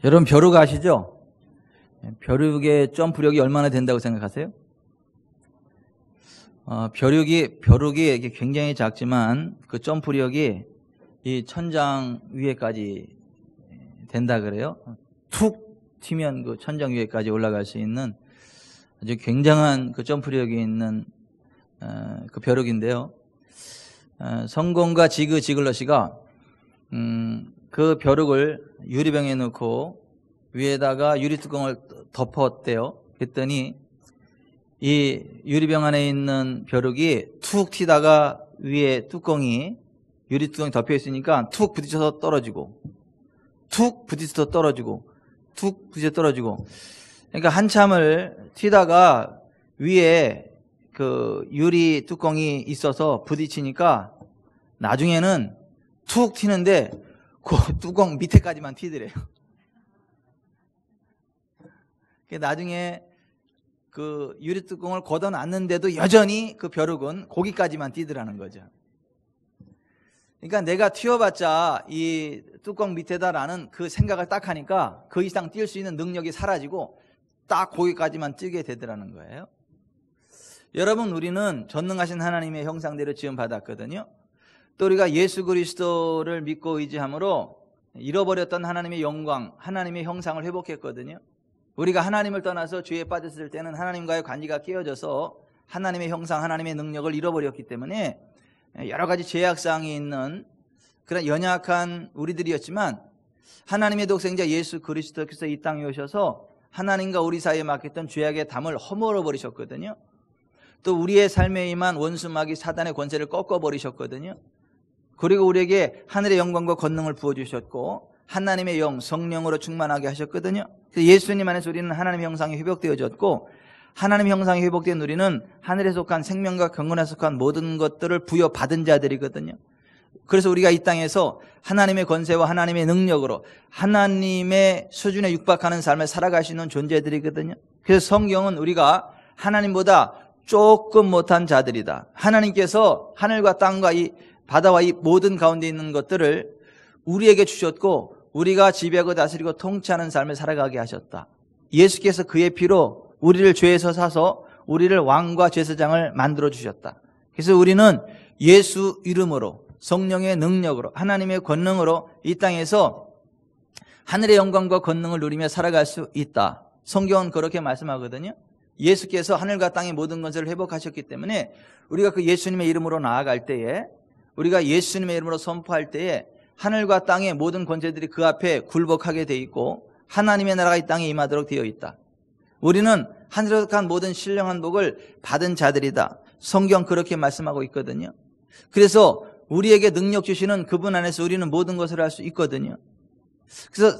여러분 벼룩 아시죠? 벼룩의 점프력이 얼마나 된다고 생각하세요? 벼룩이 이게 굉장히 작지만 그 점프력이 이 천장 위에까지 된다 그래요. 툭 튀면 그 천장 위에까지 올라갈 수 있는 아주 굉장한 그 점프력이 있는 그 벼룩인데요. 성공과 지글러시가 그 벼룩을 유리병에 넣고 위에다가 유리뚜껑을 덮었대요. 그랬더니 이 유리병 안에 있는 벼룩이 툭 튀다가 위에 유리뚜껑이 덮여 있으니까 툭 부딪혀서 떨어지고 툭 부딪혀서 떨어지고 툭 부딪혀 떨어지고, 그러니까 한참을 튀다가 위에 그 유리 뚜껑이 있어서 부딪히니까 나중에는 툭 튀는데 그 뚜껑 밑에까지만 튀더래요. 나중에 그 유리 뚜껑을 걷어놨는데도 여전히 그 벼룩은 거기까지만 튀더라는 거죠. 그러니까 내가 튀어봤자 이 뚜껑 밑에다라는 그 생각을 딱 하니까 그 이상 뛸 수 있는 능력이 사라지고 딱 거기까지만 뛰게 되더라는 거예요. 여러분, 우리는 전능하신 하나님의 형상대로 지음받았거든요. 또 우리가 예수 그리스도를 믿고 의지함으로 잃어버렸던 하나님의 영광, 하나님의 형상을 회복했거든요. 우리가 하나님을 떠나서 죄에 빠졌을 때는 하나님과의 관계가 깨어져서 하나님의 형상, 하나님의 능력을 잃어버렸기 때문에 여러 가지 죄악사항이 있는 그런 연약한 우리들이었지만, 하나님의 독생자 예수 그리스도께서 이 땅에 오셔서 하나님과 우리 사이에 막혔던 죄악의 담을 허물어 버리셨거든요. 또 우리의 삶에 임한 원수마귀 사단의 권세를 꺾어버리셨거든요. 그리고 우리에게 하늘의 영광과 권능을 부어주셨고 하나님의 영, 성령으로 충만하게 하셨거든요. 그래서 예수님 안에서 우리는 하나님의 형상이 회복되어졌고, 하나님의 형상이 회복된 우리는 하늘에 속한 생명과 경건에 속한 모든 것들을 부여받은 자들이거든요. 그래서 우리가 이 땅에서 하나님의 권세와 하나님의 능력으로 하나님의 수준에 육박하는 삶을 살아갈 수 있는 존재들이거든요. 그래서 성경은 우리가 하나님보다 조금 못한 자들이다, 하나님께서 하늘과 땅과 이 바다와 이 모든 가운데 있는 것들을 우리에게 주셨고 우리가 지배하고 다스리고 통치하는 삶을 살아가게 하셨다. 예수께서 그의 피로 우리를 죄에서 사서 우리를 왕과 제사장을 만들어 주셨다. 그래서 우리는 예수 이름으로, 성령의 능력으로, 하나님의 권능으로 이 땅에서 하늘의 영광과 권능을 누리며 살아갈 수 있다. 성경은 그렇게 말씀하거든요. 예수께서 하늘과 땅의 모든 것을 회복하셨기 때문에 우리가 그 예수님의 이름으로 나아갈 때에, 우리가 예수님의 이름으로 선포할 때에 하늘과 땅의 모든 권세들이 그 앞에 굴복하게 돼 있고 하나님의 나라가 이 땅에 임하도록 되어 있다. 우리는 하늘에 속한 모든 신령한 복을 받은 자들이다. 성경 그렇게 말씀하고 있거든요. 그래서 우리에게 능력 주시는 그분 안에서 우리는 모든 것을 할 수 있거든요. 그래서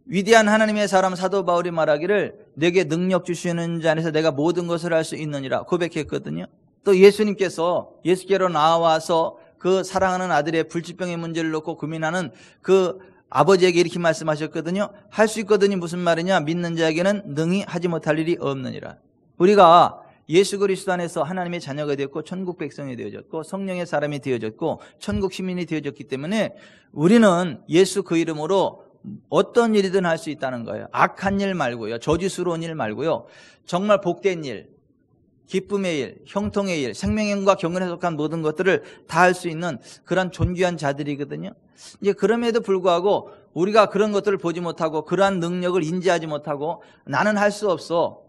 위대한 하나님의 사람 사도 바울이 말하기를 내게 능력 주시는 자 안에서 내가 모든 것을 할 수 있느니라 고백했거든요. 또 예수님께서 예수께로 나와서 그 사랑하는 아들의 불치병의 문제를 놓고 고민하는 그 아버지에게 이렇게 말씀하셨거든요. 할 수 있거든요. 무슨 말이냐? 믿는 자에게는 능히 하지 못할 일이 없느니라. 우리가 예수 그리스도 안에서 하나님의 자녀가 되었고 천국 백성이 되어졌고 성령의 사람이 되어졌고 천국 시민이 되어졌기 때문에 우리는 예수 그 이름으로 어떤 일이든 할 수 있다는 거예요. 악한 일 말고요, 저주스러운 일 말고요, 정말 복된 일, 기쁨의 일, 형통의 일, 생명과 경건에 속한 모든 것들을 다 할 수 있는 그런 존귀한 자들이거든요. 이제 그럼에도 불구하고 우리가 그런 것들을 보지 못하고 그러한 능력을 인지하지 못하고 나는 할 수 없어,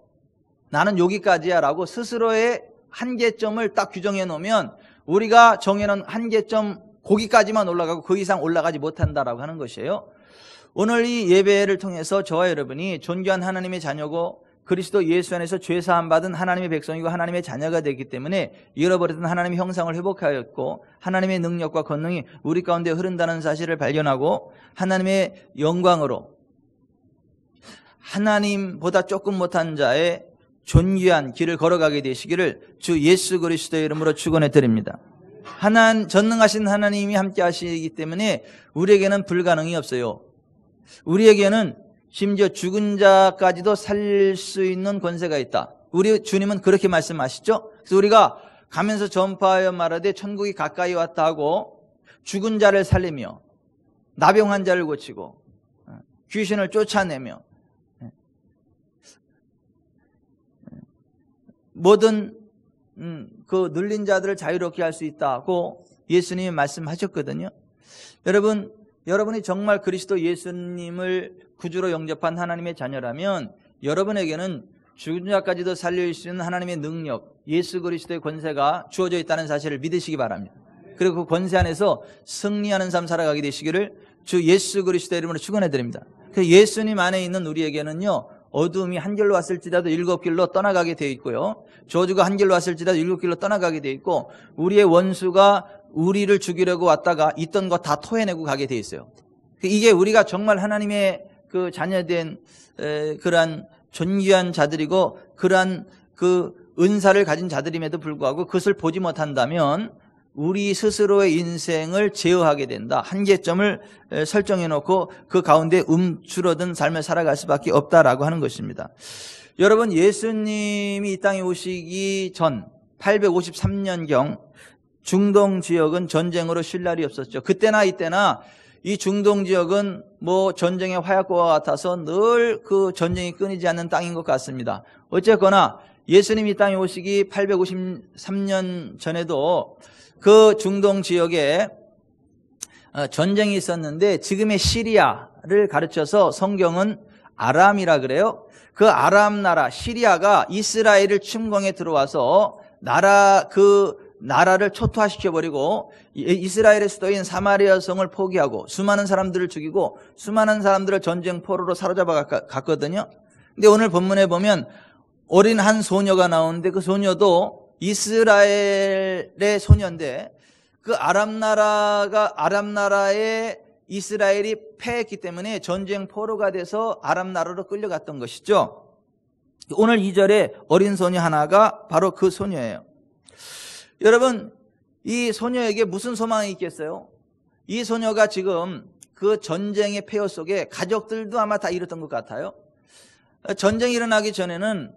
나는 여기까지야 라고 스스로의 한계점을 딱 규정해 놓으면 우리가 정해놓은 한계점 거기까지만 올라가고 그 이상 올라가지 못한다라고 하는 것이에요. 오늘 이 예배를 통해서 저와 여러분이 존귀한 하나님의 자녀고 그리스도 예수 안에서 죄사함 받은 하나님의 백성이고 하나님의 자녀가 되기 때문에 잃어버렸던 하나님의 형상을 회복하였고 하나님의 능력과 권능이 우리 가운데 흐른다는 사실을 발견하고 하나님의 영광으로 하나님보다 조금 못한 자의 존귀한 길을 걸어가게 되시기를 주 예수 그리스도의 이름으로 축원해 드립니다. 전능하신 하나님이 함께 하시기 때문에 우리에게는 불가능이 없어요. 우리에게는 심지어 죽은 자까지도 살릴 수 있는 권세가 있다. 우리 주님은 그렇게 말씀하시죠. 그래서 우리가 가면서 전파하여 말하되 천국이 가까이 왔다 하고 죽은 자를 살리며 나병 환자를 고치고 귀신을 쫓아내며 모든 그 눌린 자들을 자유롭게 할 수 있다고 예수님이 말씀하셨거든요. 여러분이 정말 그리스도 예수님을 구주로 영접한 하나님의 자녀라면 여러분에게는 죽은 자까지도 살려주시는 하나님의 능력, 예수 그리스도의 권세가 주어져 있다는 사실을 믿으시기 바랍니다. 그리고 그 권세 안에서 승리하는 삶 살아가게 되시기를 주 예수 그리스도의 이름으로 축원해 드립니다. 예수님 안에 있는 우리에게는요, 어둠이 한 길로 왔을지라도 7길로 떠나가게 되어 있고요, 저주가 한 길로 왔을지라도 7길로 떠나가게 되어 있고, 우리의 원수가 우리를 죽이려고 왔다가 있던 거 다 토해내고 가게 되어 있어요. 이게 우리가 정말 하나님의 그 자녀된 그러한 존귀한 자들이고 그러한 그 은사를 가진 자들임에도 불구하고 그것을 보지 못한다면 우리 스스로의 인생을 제어하게 된다. 한계점을 설정해 놓고 그 가운데 움츠러든 삶을 살아갈 수밖에 없다라고 하는 것입니다. 여러분, 예수님이 이 땅에 오시기 전 853년경 중동 지역은 전쟁으로 쉴 날이 없었죠. 그때나 이때나 이 중동 지역은 뭐 전쟁의 화약고와 같아서 늘 그 전쟁이 끊이지 않는 땅인 것 같습니다. 어쨌거나 예수님이 이 땅에 오시기 853년 전에도 그 중동 지역에 전쟁이 있었는데 지금의 시리아를 가르쳐서 성경은 아람이라 그래요. 그 아람 나라 시리아가 이스라엘을 침공해 들어와서 나라를 초토화시켜버리고 이스라엘의 수도인 사마리아 성을 포기하고 수많은 사람들을 죽이고 수많은 사람들을 전쟁포로로 사로잡아 갔거든요. 근데 오늘 본문에 보면 어린 한 소녀가 나오는데 그 소녀도 이스라엘의 소녀인데 그 아람 나라에 이스라엘이 패했기 때문에 전쟁포로가 돼서 아람 나라로 끌려갔던 것이죠. 오늘 2절에 어린 소녀 하나가 바로 그 소녀예요. 여러분, 이 소녀에게 무슨 소망이 있겠어요? 이 소녀가 지금 그 전쟁의 폐허 속에 가족들도 아마 다 잃었던 것 같아요. 전쟁이 일어나기 전에는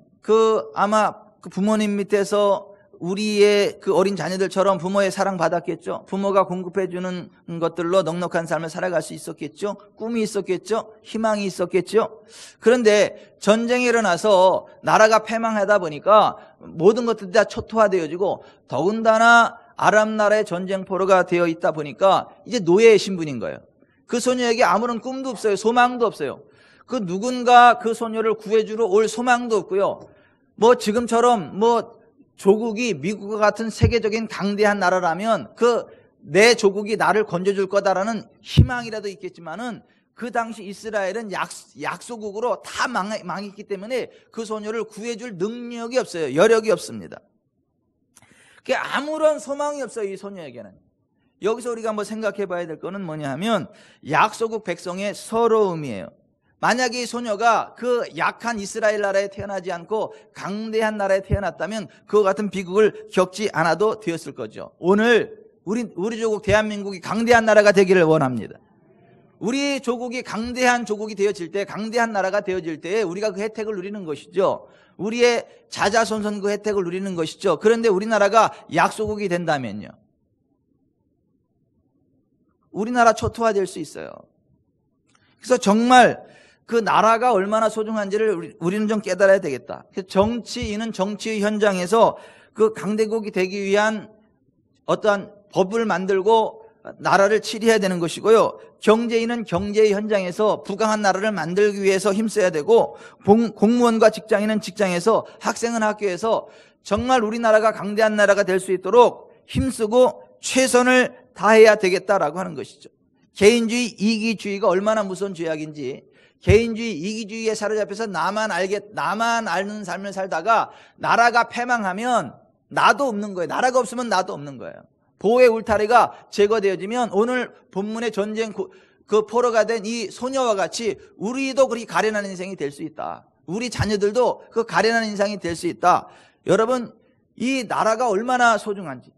아마 그 부모님 밑에서 우리의 그 어린 자녀들처럼 부모의 사랑 받았겠죠. 부모가 공급해주는 것들로 넉넉한 삶을 살아갈 수 있었겠죠. 꿈이 있었겠죠. 희망이 있었겠죠. 그런데 전쟁이 일어나서 나라가 패망하다 보니까 모든 것들이 다 초토화되어지고 더군다나 아람 나라의 전쟁포로가 되어 있다 보니까 이제 노예의 신분인 거예요. 그 소녀에게 아무런 꿈도 없어요. 소망도 없어요. 그 누군가 그 소녀를 구해주러 올 소망도 없고요. 뭐 지금처럼 조국이 미국과 같은 세계적인 강대한 나라라면 내 조국이 나를 건져줄 거다라는 희망이라도 있겠지만은 그 당시 이스라엘은 약소국으로 다 망했기 때문에 그 소녀를 구해줄 능력이 없어요. 여력이 없습니다. 아무런 소망이 없어요, 이 소녀에게는. 여기서 우리가 한번 생각해 봐야 될 거는 뭐냐 하면 약소국 백성의 서러움이에요. 만약에 이 소녀가 그 약한 이스라엘 나라에 태어나지 않고 강대한 나라에 태어났다면 그와 같은 비극을 겪지 않아도 되었을 거죠. 오늘 우리 조국 대한민국이 강대한 나라가 되기를 원합니다. 우리 조국이 강대한 조국이 되어질 때, 강대한 나라가 되어질 때 우리가 그 혜택을 누리는 것이죠. 우리의 자자손손 그 혜택을 누리는 것이죠. 그런데 우리나라가 약소국이 된다면요, 우리나라 초토화될 수 있어요. 그래서 정말 그 나라가 얼마나 소중한지를 우리는 좀 깨달아야 되겠다. 정치인은 정치의 현장에서 그 강대국이 되기 위한 어떠한 법을 만들고 나라를 치리해야 되는 것이고요. 경제인은 경제의 현장에서 부강한 나라를 만들기 위해서 힘써야 되고, 공무원과 직장인은 직장에서, 학생은 학교에서 정말 우리나라가 강대한 나라가 될 수 있도록 힘쓰고 최선을 다해야 되겠다라고 하는 것이죠. 개인주의, 이기주의가 얼마나 무서운 죄악인지, 개인주의, 이기주의에 사로잡혀서 나만 아는 삶을 살다가 나라가 패망하면 나도 없는 거예요. 나라가 없으면 나도 없는 거예요. 보호의 울타리가 제거되어지면 오늘 본문의 전쟁 그 포로가 된 이 소녀와 같이 우리도 그렇게 가련한 인생이 될 수 있다. 우리 자녀들도 그 가련한 인생이 될 수 있다. 여러분, 이 나라가 얼마나 소중한지.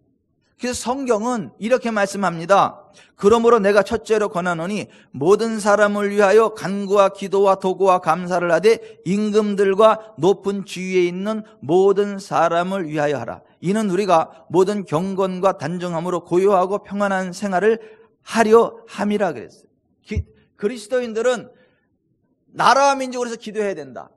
그래서 성경은 이렇게 말씀합니다. 그러므로 내가 첫째로 권하노니 모든 사람을 위하여 간구와 기도와 도구와 감사를 하되 임금들과 높은 지위에 있는 모든 사람을 위하여 하라. 이는 우리가 모든 경건과 단정함으로 고요하고 평안한 생활을 하려 함이라 그랬어요. 그리스도인들은 나라와 민족을 위해서 기도해야 된다.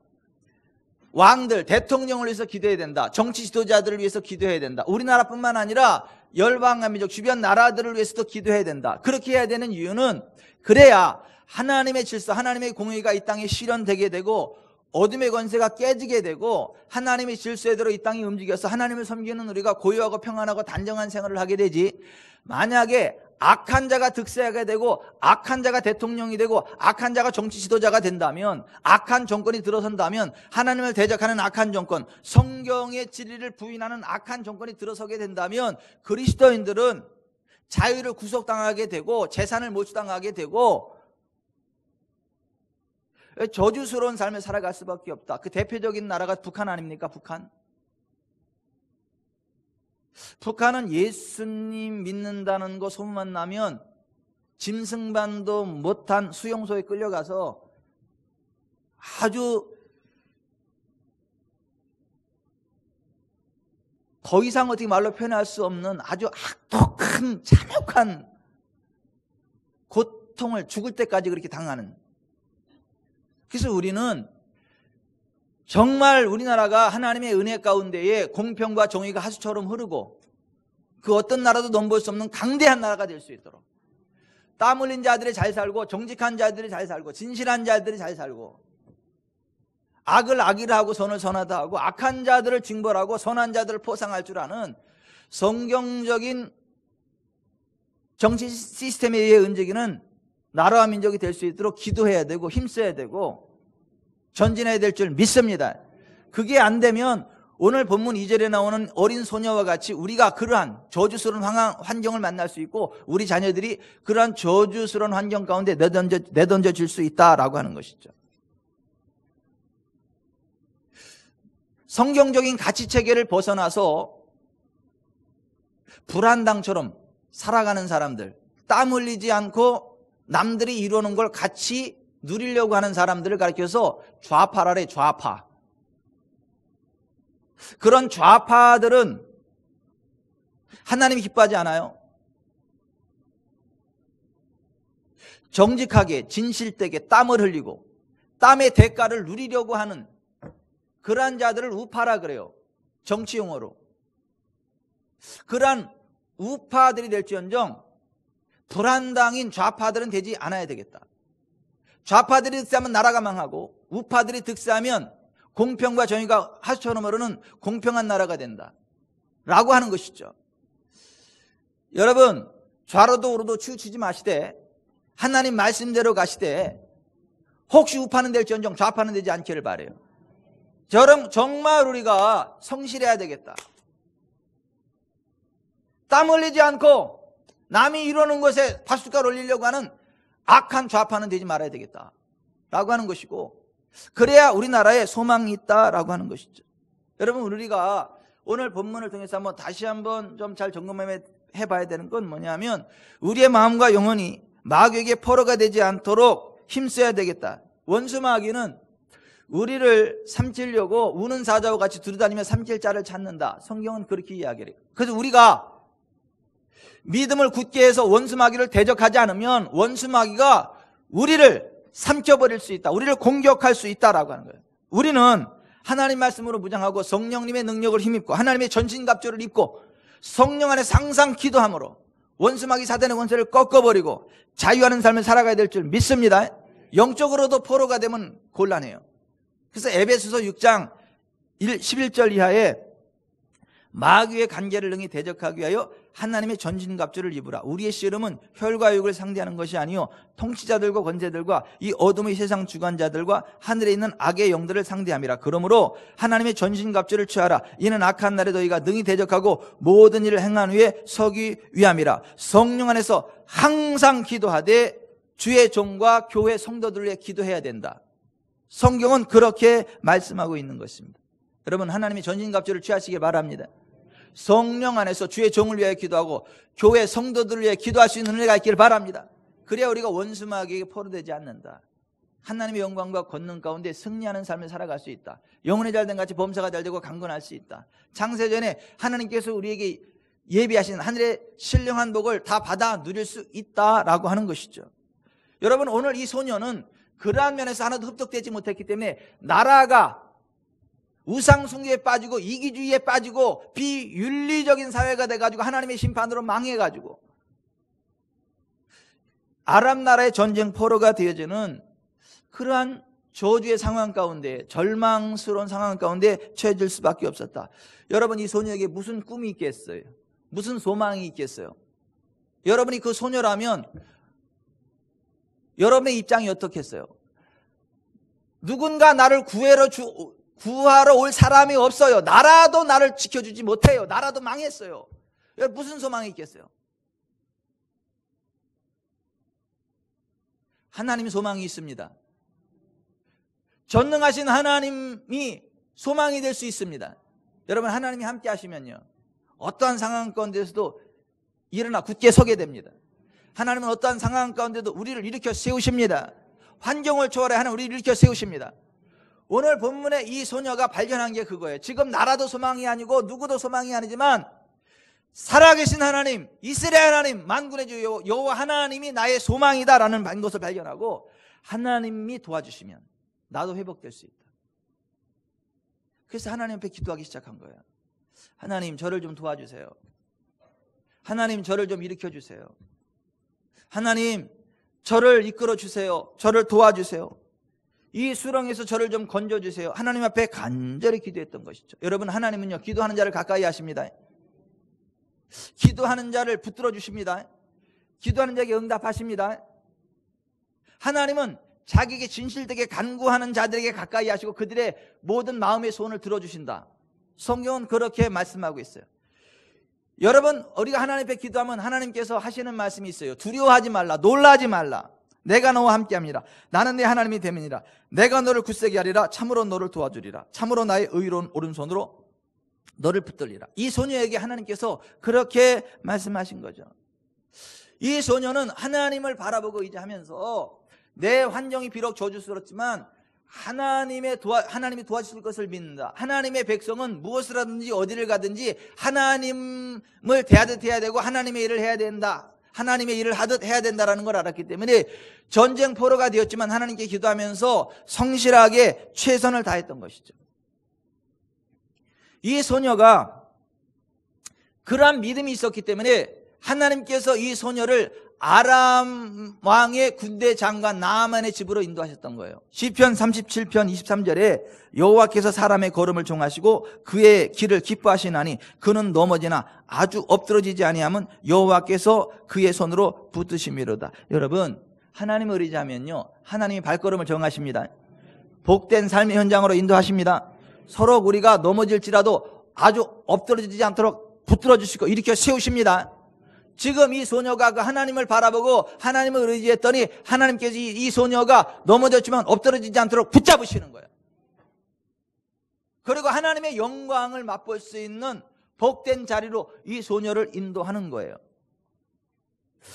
왕들, 대통령을 위해서 기도해야 된다. 정치 지도자들을 위해서 기도해야 된다. 우리나라뿐만 아니라 열방과 민족, 주변 나라들을 위해서도 기도해야 된다. 그렇게 해야 되는 이유는 그래야 하나님의 질서, 하나님의 공의가 이 땅에 실현되게 되고 어둠의 권세가 깨지게 되고 하나님의 질서대로 이 땅이 움직여서 하나님을 섬기는 우리가 고요하고 평안하고 단정한 생활을 하게 되지, 만약에 악한 자가 득세하게 되고 악한 자가 대통령이 되고 악한 자가 정치 지도자가 된다면, 악한 정권이 들어선다면, 하나님을 대적하는 악한 정권, 성경의 진리를 부인하는 악한 정권이 들어서게 된다면 그리스도인들은 자유를 구속당하게 되고 재산을 몰수당하게 되고 저주스러운 삶을 살아갈 수밖에 없다. 그 대표적인 나라가 북한 아닙니까? 북한은 예수님 믿는다는 거 소문만 나면 짐승반도 못한 수용소에 끌려가서 아주 더 이상 어떻게 말로 표현할 수 없는 아주 악독한 잔혹한 고통을 죽을 때까지 그렇게 당하는. 그래서 우리는 정말 우리나라가 하나님의 은혜 가운데에 공평과 정의가 하수처럼 흐르고 그 어떤 나라도 넘볼 수 없는 강대한 나라가 될 수 있도록, 땀 흘린 자들이 잘 살고 정직한 자들이 잘 살고 진실한 자들이 잘 살고 악을 악이라 하고 선을 선하다 하고 악한 자들을 징벌하고 선한 자들을 포상할 줄 아는 성경적인 정치 시스템에 의해 움직이는 나라와 민족이 될 수 있도록 기도해야 되고 힘써야 되고 전진해야 될 줄 믿습니다. 그게 안 되면 오늘 본문 2절에 나오는 어린 소녀와 같이 우리가 그러한 저주스러운 환경을 만날 수 있고 우리 자녀들이 그러한 저주스러운 환경 가운데 내던져질 수 있다라고 하는 것이죠. 성경적인 가치체계를 벗어나서 불안당처럼 살아가는 사람들, 땀 흘리지 않고 남들이 이루는 걸 같이 누리려고 하는 사람들을 가리켜서 좌파라래. 좌파. 그런 좌파들은 하나님이 기뻐하지 않아요. 정직하게 진실되게 땀을 흘리고 땀의 대가를 누리려고 하는 그러한 자들을 우파라 그래요. 정치 용어로. 그러한 우파들이 될지언정 불안당인 좌파들은 되지 않아야 되겠다. 좌파들이 득세하면 나라가 망하고 우파들이 득세하면 공평과 정의가 하수처럼 흐르는 공평한 나라가 된다 라고 하는 것이죠. 여러분, 좌로도 우로도 치우치지 마시되 하나님 말씀대로 가시되 혹시 우파는 될지언정 좌파는 되지 않기를 바라요. 정말 우리가 성실해야 되겠다. 땀 흘리지 않고 남이 이루는 것에 파수가를 올리려고 하는 악한 좌파는 되지 말아야 되겠다 라고 하는 것이고, 그래야 우리나라에 소망이 있다라고 하는 것이죠. 여러분, 우리가 오늘 본문을 통해서 다시 한번 좀 잘 점검해 봐야 되는 건 뭐냐면, 우리의 마음과 영혼이 마귀에게 포로가 되지 않도록 힘써야 되겠다. 원수 마귀는 우리를 삼키려고 우는 사자와 같이 두루다니며 삼킬 자를 찾는다. 성경은 그렇게 이야기해요. 그래서 우리가 믿음을 굳게 해서 원수 마귀를 대적하지 않으면 원수 마귀가 우리를 삼켜버릴 수 있다. 우리를 공격할 수 있다라고 하는 거예요. 우리는 하나님 말씀으로 무장하고 성령님의 능력을 힘입고 하나님의 전신갑주를 입고 성령 안에서 항상 기도함으로 원수 마귀 사단의 권세를 꺾어버리고 자유하는 삶을 살아가야 될 줄 믿습니다. 영적으로도 포로가 되면 곤란해요. 그래서 에베소서 6장 11절 이하에 마귀의 간계를 능히 대적하기 위하여 하나님의 전신갑주를 입으라. 우리의 씨름은 혈과 육을 상대하는 것이 아니요 통치자들과 권세들과 이 어둠의 세상 주관자들과 하늘에 있는 악의 영들을 상대함이라. 그러므로 하나님의 전신갑주를 취하라. 이는 악한 날에 너희가 능히 대적하고 모든 일을 행한 후에 서기 위함이라. 성령 안에서 항상 기도하되 주의 종과 교회 성도들을 위해 기도해야 된다. 성경은 그렇게 말씀하고 있는 것입니다. 여러분, 하나님의 전신갑주를 취하시기 바랍니다. 성령 안에서 주의 종을 위하여 기도하고 교회 성도들을 위해 기도할 수 있는 은혜가 있기를 바랍니다. 그래야 우리가 원수 마귀에게 포로되지 않는다. 하나님의 영광과 권능 가운데 승리하는 삶을 살아갈 수 있다. 영혼이 잘된 같이 범사가 잘되고 강건할 수 있다. 창세전에 하나님께서 우리에게 예비하신 하늘의 신령한 복을 다 받아 누릴 수 있다라고 하는 것이죠. 여러분, 오늘 이 소녀는 그러한 면에서 하나도 흡족되지 못했기 때문에 나라가 우상숭배에 빠지고 이기주의에 빠지고 비윤리적인 사회가 돼가지고 하나님의 심판으로 망해가지고 아람 나라의 전쟁 포로가 되어지는 그러한 저주의 상황 가운데, 절망스러운 상황 가운데 처해질 수밖에 없었다. 여러분, 이 소녀에게 무슨 꿈이 있겠어요? 무슨 소망이 있겠어요? 여러분이 그 소녀라면 여러분의 입장이 어떻겠어요? 누군가 나를 구하러 올 사람이 없어요. 나라도 나를 지켜주지 못해요. 나라도 망했어요. 무슨 소망이 있겠어요? 하나님의 소망이 있습니다. 전능하신 하나님이 소망이 될 수 있습니다. 여러분, 하나님이 함께 하시면요, 어떠한 상황 가운데서도 일어나 굳게 서게 됩니다. 하나님은 어떠한 상황 가운데도 우리를 일으켜 세우십니다. 환경을 초월해 하나님 우리를 일으켜 세우십니다. 오늘 본문의 이 소녀가 발견한 게 그거예요. 지금 나라도 소망이 아니고 누구도 소망이 아니지만 살아계신 하나님, 이스라엘 하나님, 만군의 주 여호와 하나님이 나의 소망이다라는 것을 발견하고 하나님이 도와주시면 나도 회복될 수 있다. 그래서 하나님 앞에 기도하기 시작한 거예요. 하나님, 저를 좀 도와주세요. 하나님, 저를 좀 일으켜 주세요. 하나님, 저를 이끌어 주세요. 저를 도와주세요. 이 수렁에서 저를 좀 건져주세요. 하나님 앞에 간절히 기도했던 것이죠. 여러분, 하나님은요, 기도하는 자를 가까이 하십니다. 기도하는 자를 붙들어 주십니다. 기도하는 자에게 응답하십니다. 하나님은 자기에게 진실되게 간구하는 자들에게 가까이 하시고 그들의 모든 마음의 소원을 들어주신다. 성경은 그렇게 말씀하고 있어요. 여러분, 우리가 하나님 앞에 기도하면 하나님께서 하시는 말씀이 있어요. 두려워하지 말라, 놀라지 말라. 내가 너와 함께합니다. 나는 네 하나님이 됨이니라. 내가 너를 굳세게 하리라. 참으로 너를 도와주리라. 참으로 나의 의로운 오른손으로 너를 붙들리라. 이 소녀에게 하나님께서 그렇게 말씀하신 거죠. 이 소녀는 하나님을 바라보고 이제 하면서 내 환경이 비록 저주스럽지만 하나님이 도와주실 것을 믿는다. 하나님의 백성은 무엇을 하든지 어디를 가든지 하나님을 대하듯 해야 되고 하나님의 일을 해야 된다. 하나님의 일을 하듯 해야 된다는 걸 알았기 때문에 전쟁 포로가 되었지만 하나님께 기도하면서 성실하게 최선을 다했던 것이죠. 이 소녀가 그러한 믿음이 있었기 때문에 하나님께서 이 소녀를 아람 왕의 군대 장관 나아만의 집으로 인도하셨던 거예요. 시편 37편 23절에 여호와께서 사람의 걸음을 종하시고 그의 길을 기뻐하시나니 그는 넘어지나 아주 엎드러지지 아니하면 여호와께서 그의 손으로 붙드심이로다. 여러분, 하나님을 의지하면요, 하나님이 발걸음을 정하십니다. 복된 삶의 현장으로 인도하십니다. 서로 우리가 넘어질지라도 아주 엎드러지지 않도록 붙들어 주시고 일으켜 세우십니다. 지금 이 소녀가 그 하나님을 바라보고 하나님을 의지했더니 하나님께서 이 소녀가 넘어졌지만 엎드러지지 않도록 붙잡으시는 거예요. 그리고 하나님의 영광을 맛볼 수 있는 복된 자리로 이 소녀를 인도하는 거예요.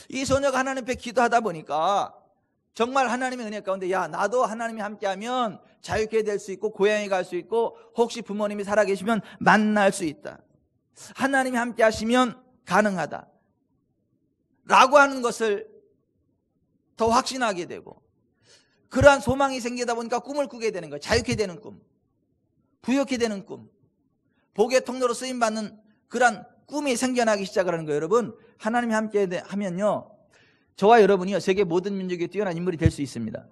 이 소녀가 하나님 앞에 기도하다 보니까 정말 하나님의 은혜 가운데, 야, 나도 하나님이 함께하면 자유케 될 수 있고 고향에 갈 수 있고 혹시 부모님이 살아계시면 만날 수 있다. 하나님이 함께하시면 가능하다 라고 하는 것을 더 확신하게 되고 그러한 소망이 생기다 보니까 꿈을 꾸게 되는 거예요. 자유케 되는 꿈, 부욕케 되는 꿈, 복의 통로로 쓰임받는 그러한 꿈이 생겨나기 시작을 하는 거예요. 여러분, 하나님이 함께 하면요, 저와 여러분이요, 세계 모든 민족에 뛰어난 인물이 될 수 있습니다.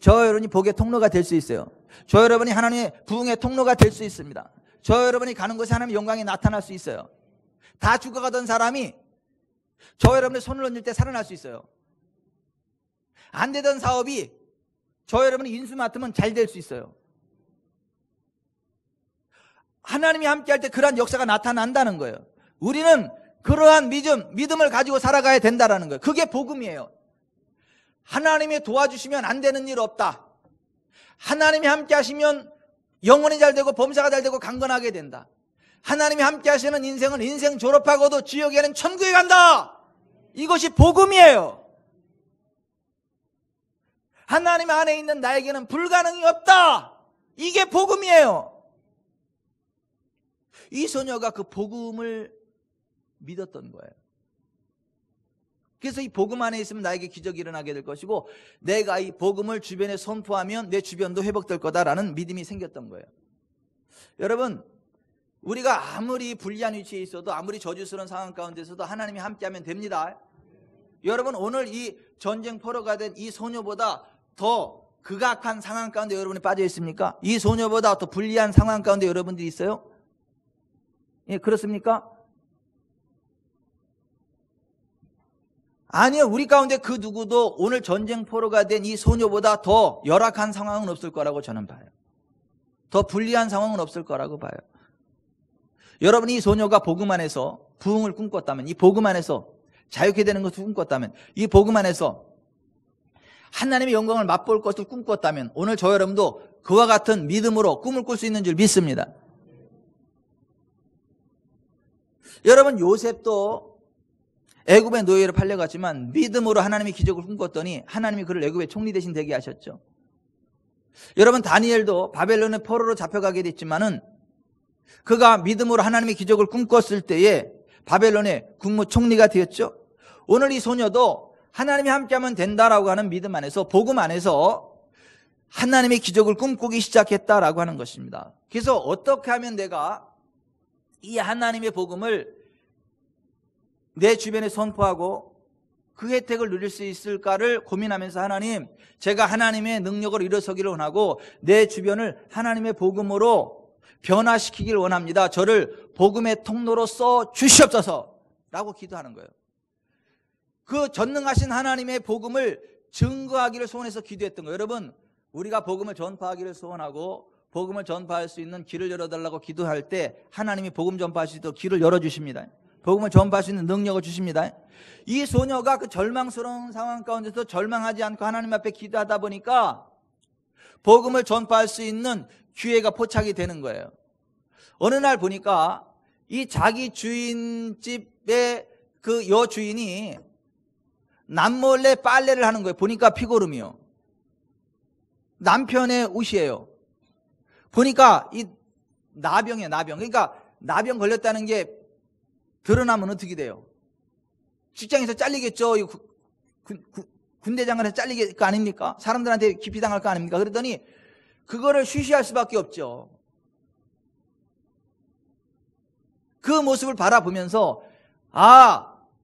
저와 여러분이 복의 통로가 될 수 있어요. 저와 여러분이 하나님의 부흥의 통로가 될 수 있습니다. 저와 여러분이 가는 곳에 하나님의 영광이 나타날 수 있어요. 다 죽어가던 사람이 저와 여러분의 손을 얹을 때 살아날 수 있어요. 안 되던 사업이 저와 여러분이 인수 맡으면 잘 될 수 있어요. 하나님이 함께할 때 그러한 역사가 나타난다는 거예요. 우리는 그러한 믿음을 가지고 살아가야 된다는 거예요. 그게 복음이에요. 하나님이 도와주시면 안 되는 일 없다. 하나님이 함께 하시면 영혼이 잘 되고 범사가 잘 되고 강건하게 된다. 하나님이 함께 하시는 인생은 인생 졸업하고도 지옥에는 천국에 간다. 이것이 복음이에요. 하나님 안에 있는 나에게는 불가능이 없다. 이게 복음이에요. 이 소녀가 그 복음을 믿었던 거예요. 그래서 이 복음 안에 있으면 나에게 기적이 일어나게 될 것이고 내가 이 복음을 주변에 선포하면 내 주변도 회복될 거다라는 믿음이 생겼던 거예요. 여러분, 우리가 아무리 불리한 위치에 있어도 아무리 저주스러운 상황 가운데서도 하나님이 함께하면 됩니다. 여러분, 오늘 이 전쟁 포로가 된 이 소녀보다 더 극악한 상황 가운데 여러분이 빠져 있습니까? 이 소녀보다 더 불리한 상황 가운데 여러분들이 있어요? 예, 그렇습니까? 아니요. 우리 가운데 그 누구도 오늘 전쟁 포로가 된 이 소녀보다 더 열악한 상황은 없을 거라고 저는 봐요. 더 불리한 상황은 없을 거라고 봐요. 여러분이 이 소녀가 복음 안에서 부흥을 꿈꿨다면, 이 복음 안에서 자유케 되는 것을 꿈꿨다면, 이 복음 안에서 하나님의 영광을 맛볼 것을 꿈꿨다면 오늘 저 여러분도 그와 같은 믿음으로 꿈을 꿀 수 있는 줄 믿습니다. 여러분, 요셉도 애굽의 노예로 팔려갔지만 믿음으로 하나님의 기적을 꿈꿨더니 하나님이 그를 애굽의 총리 대신 되게 하셨죠. 여러분, 다니엘도 바벨론의 포로로 잡혀가게 됐지만은 그가 믿음으로 하나님의 기적을 꿈꿨을 때에 바벨론의 국무총리가 되었죠. 오늘 이 소녀도 하나님이 함께하면 된다라고 하는 믿음 안에서, 복음 안에서 하나님의 기적을 꿈꾸기 시작했다라고 하는 것입니다. 그래서 어떻게 하면 내가 이 하나님의 복음을 내 주변에 선포하고 그 혜택을 누릴 수 있을까를 고민하면서, 하나님, 제가 하나님의 능력을 일어서기를 원하고 내 주변을 하나님의 복음으로 변화시키길 원합니다. 저를 복음의 통로로 써 주시옵소서 라고 기도하는 거예요. 그 전능하신 하나님의 복음을 증거하기를 소원해서 기도했던 거예요. 여러분, 우리가 복음을 전파하기를 소원하고 복음을 전파할 수 있는 길을 열어달라고 기도할 때 하나님이 복음 전파할 수 있도록 길을 열어주십니다. 복음을 전파할 수 있는 능력을 주십니다. 이 소녀가 그 절망스러운 상황 가운데서 절망하지 않고 하나님 앞에 기도하다 보니까 복음을 전파할 수 있는 기회가 포착이 되는 거예요. 어느 날 보니까 이 자기 주인집의 그 여주인이 남몰래 빨래를 하는 거예요. 보니까 피고름이요. 남편의 옷이에요. 보니까 이 나병이에요, 나병. 그러니까 나병 걸렸다는 게 드러나면 어떻게 돼요? 직장에서 잘리겠죠. 군대장관에서 잘리게 거 아닙니까? 사람들한테 기피 당할 거 아닙니까? 그랬더니 그거를 쉬쉬할 수밖에 없죠. 그 모습을 바라보면서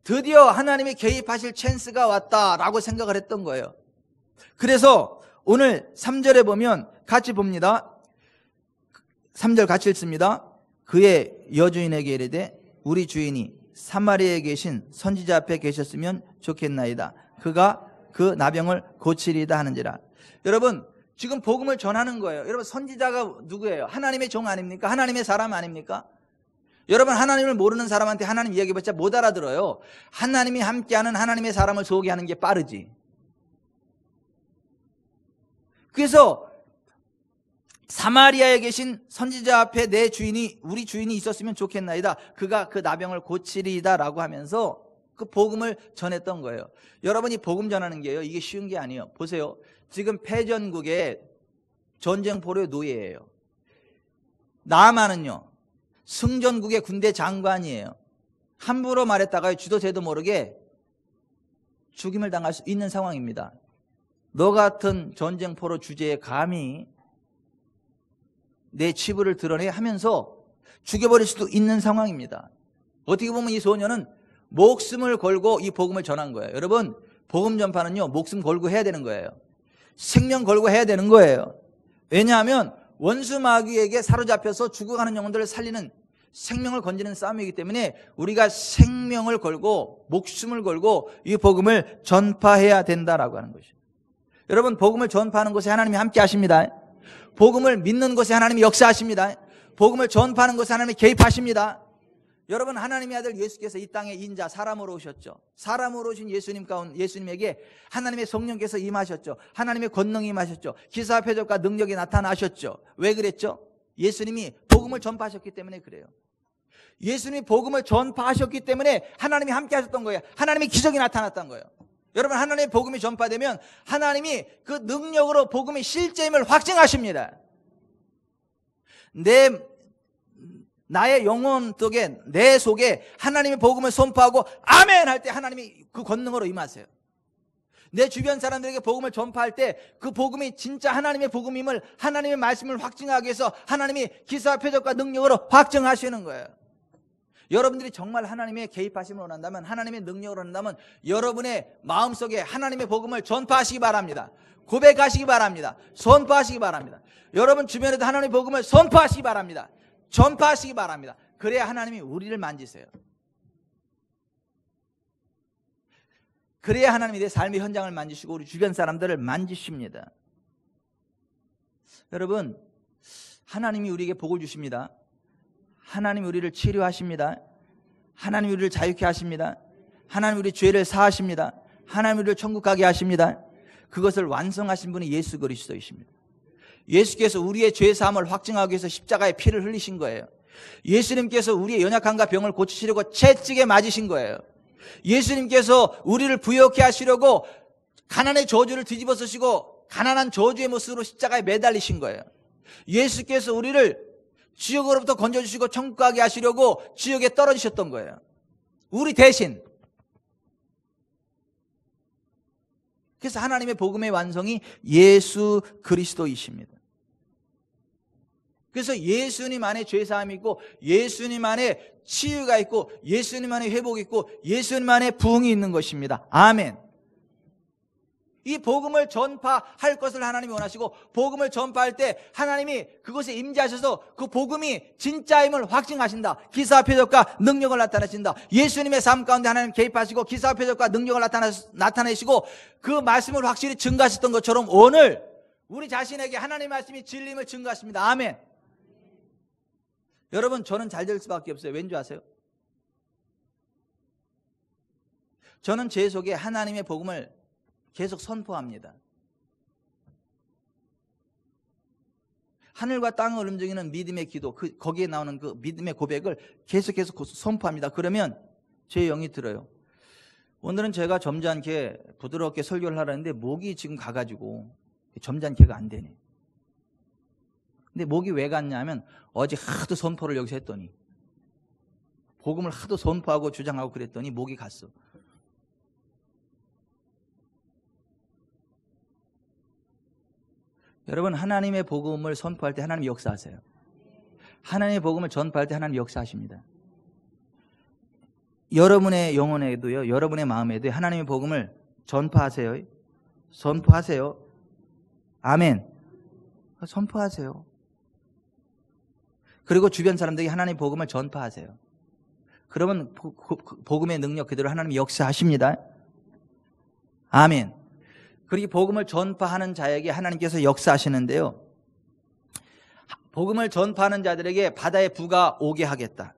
드디어 하나님이 개입하실 찬스가 왔다라고 생각을 했던 거예요. 그래서 오늘 3절에 보면 같이 봅니다. 3절 같이 읽습니다. 그의 여주인에게 이르되 우리 주인이 사마리아에 계신 선지자 앞에 계셨으면 좋겠나이다. 그가 그 나병을 고치리다 하는지라. 여러분, 지금 복음을 전하는 거예요. 여러분, 선지자가 누구예요? 하나님의 종 아닙니까? 하나님의 사람 아닙니까? 여러분, 하나님을 모르는 사람한테 하나님 이야기해봤자 못 알아들어요. 하나님이 함께하는 하나님의 사람을 소개하는 게 빠르지. 그래서 사마리아에 계신 선지자 앞에 내 주인이, 우리 주인이 있었으면 좋겠나이다. 그가 그 나병을 고치리이다 라고 하면서 그 복음을 전했던 거예요. 여러분이 복음 전하는 게요, 이게 쉬운 게 아니에요. 보세요. 지금 패전국의 전쟁 포로의 노예예요. 나아만은요, 승전국의 군대 장관이에요. 함부로 말했다가 주도 제도 모르게 죽임을 당할 수 있는 상황입니다. 너 같은 전쟁 포로 주제에 감히 내 치부를 드러내 하면서 죽여버릴 수도 있는 상황입니다. 어떻게 보면 이 소녀는 목숨을 걸고 이 복음을 전한 거예요. 여러분, 복음 전파는요, 목숨 걸고 해야 되는 거예요. 생명 걸고 해야 되는 거예요. 왜냐하면 원수 마귀에게 사로잡혀서 죽어가는 영혼들을 살리는, 생명을 건지는 싸움이기 때문에 우리가 생명을 걸고 목숨을 걸고 이 복음을 전파해야 된다라고 하는 것이죠. 여러분, 복음을 전파하는 곳에 하나님이 함께 하십니다. 복음을 믿는 곳에 하나님이 역사하십니다. 복음을 전파하는 곳에 하나님이 개입하십니다. 여러분, 하나님의 아들 예수께서 이 땅에 인자 사람으로 오셨죠. 사람으로 오신 예수님에게 하나님의 성령께서 임하셨죠. 하나님의 권능이 임하셨죠. 기사와 표적과 능력이 나타나셨죠. 왜 그랬죠? 예수님이 복음을 전파하셨기 때문에 그래요. 예수님이 복음을 전파하셨기 때문에 하나님이 함께 하셨던 거예요. 하나님의 기적이 나타났던 거예요. 여러분, 하나님의 복음이 전파되면 하나님이 그 능력으로 복음의 실제임을 확증하십니다. 나의 영혼 속에, 내 속에 하나님의 복음을 선포하고 아멘 할 때 하나님이 그 권능으로 임하세요. 내 주변 사람들에게 복음을 전파할 때 그 복음이 진짜 하나님의 복음임을, 하나님의 말씀을 확증하기 위해서 하나님이 기사와 표적과 능력으로 확증하시는 거예요. 여러분들이 정말 하나님의 개입하심을 원한다면, 하나님의 능력을 원한다면 여러분의 마음속에 하나님의 복음을 전파하시기 바랍니다. 고백하시기 바랍니다. 선포하시기 바랍니다. 여러분 주변에도 하나님의 복음을 선포하시기 바랍니다. 전파하시기 바랍니다. 그래야 하나님이 우리를 만지세요. 그래야 하나님이 내 삶의 현장을 만지시고 우리 주변 사람들을 만지십니다. 여러분, 하나님이 우리에게 복을 주십니다. 하나님이 우리를 치료하십니다. 하나님이 우리를 자유케 하십니다. 하나님이 우리 죄를 사하십니다. 하나님이 우리를 천국 가게 하십니다. 그것을 완성하신 분이 예수 그리스도이십니다. 예수께서 우리의 죄 사함을 확증하기 위해서 십자가에 피를 흘리신 거예요. 예수님께서 우리의 연약함과 병을 고치시려고 채찍에 맞으신 거예요. 예수님께서 우리를 부욕케 하시려고 가난의 저주를 뒤집어 쓰시고 가난한 저주의 모습으로 십자가에 매달리신 거예요. 예수께서 우리를 지옥으로부터 건져주시고 천국 가게 하시려고 지옥에 떨어지셨던 거예요. 우리 대신. 그래서 하나님의 복음의 완성이 예수 그리스도이십니다. 그래서 예수님 안에 죄사함이 있고, 예수님 안에 치유가 있고, 예수님 안에 회복이 있고, 예수님 안에 부흥이 있는 것입니다. 아멘. 이 복음을 전파할 것을 하나님이 원하시고, 복음을 전파할 때 하나님이 그것에 임재하셔서 그 복음이 진짜임을 확증하신다. 기사와 표적과 능력을 나타내신다. 예수님의 삶 가운데 하나님 개입하시고 기사와 표적과 능력을 나타내시고 그 말씀을 확실히 증거하셨던 것처럼 오늘 우리 자신에게 하나님의 말씀이 진리임을 증거하십니다. 아멘. 여러분, 저는 잘 될 수밖에 없어요. 왠지 아세요? 저는 제 속에 하나님의 복음을 계속 선포합니다. 하늘과 땅을 움직이는 믿음의 기도, 거기에 나오는 그 믿음의 고백을 계속 선포합니다. 그러면 제 영이 들어요. 오늘은 제가 점잖게 부드럽게 설교를 하라는데 목이 지금 가가지고 점잖게가 안 되네. 근데 목이 왜 갔냐면 어제 하도 선포를 여기서 했더니, 복음을 하도 선포하고 주장하고 그랬더니 목이 갔어. 여러분, 하나님의 복음을 선포할 때 하나님이 역사하세요. 하나님의 복음을 전파할 때 하나님이 역사하십니다. 여러분의 영혼에도요, 여러분의 마음에도 하나님의 복음을 전파하세요. 선포하세요. 아멘. 선포하세요. 그리고 주변 사람들에게 하나님의 복음을 전파하세요. 그러면 복음의 능력 그대로 하나님이 역사하십니다. 아멘. 그리고 복음을 전파하는 자에게 하나님께서 역사하시는데요, 복음을 전파하는 자들에게 바다의 부가 오게 하겠다.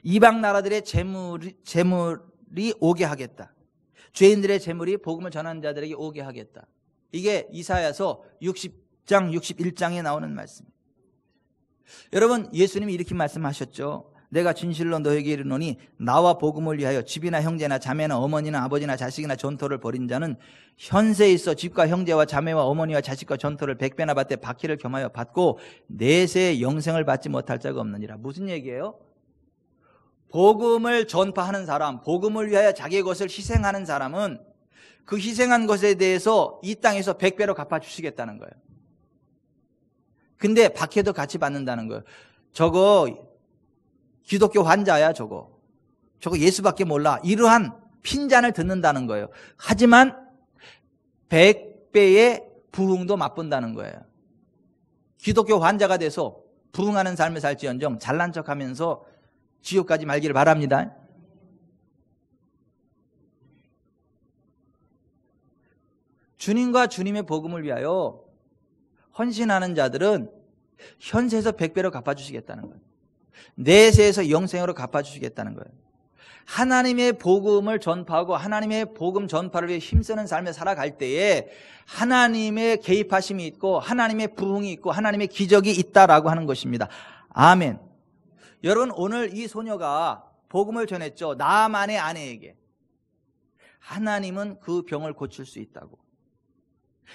이방 나라들의 재물이 오게 하겠다. 죄인들의 재물이 복음을 전하는 자들에게 오게 하겠다. 이게 이사야서 60장 61장에 나오는 말씀입니다. 여러분, 예수님이 이렇게 말씀하셨죠. 내가 진실로 너에게 이르노니 나와 복음을 위하여 집이나 형제나 자매나 어머니나 아버지나 자식이나 전토를 벌인 자는 현세에 있어 집과 형제와 자매와 어머니와 자식과 전토를 100배나 받되 박해를 겸하여 받고 내세의 영생을 받지 못할 자가 없느니라. 무슨 얘기예요? 복음을 전파하는 사람, 복음을 위하여 자기의 것을 희생하는 사람은 그 희생한 것에 대해서 이 땅에서 100배로 갚아주시겠다는 거예요. 근데 박해도 같이 받는다는 거예요. 저거 기독교 환자야. 저거 예수밖에 몰라. 이러한 핀잔을 듣는다는 거예요. 하지만 100배의 부흥도 맛본다는 거예요. 기독교 환자가 돼서 부흥하는 삶을 살지언정 잘난 척하면서 지옥 가지 말기를 바랍니다. 주님과 주님의 복음을 위하여 헌신하는 자들은 현세에서 100배로 갚아주시겠다는 거예요. 내세에서 영생으로 갚아주시겠다는 거예요. 하나님의 복음을 전파하고 하나님의 복음 전파를 위해 힘쓰는 삶을 살아갈 때에 하나님의 개입하심이 있고 하나님의 부흥이 있고 하나님의 기적이 있다라고 하는 것입니다. 아멘. 여러분, 오늘 이 소녀가 복음을 전했죠. 나만의 아내에게. 하나님은 그 병을 고칠 수 있다고.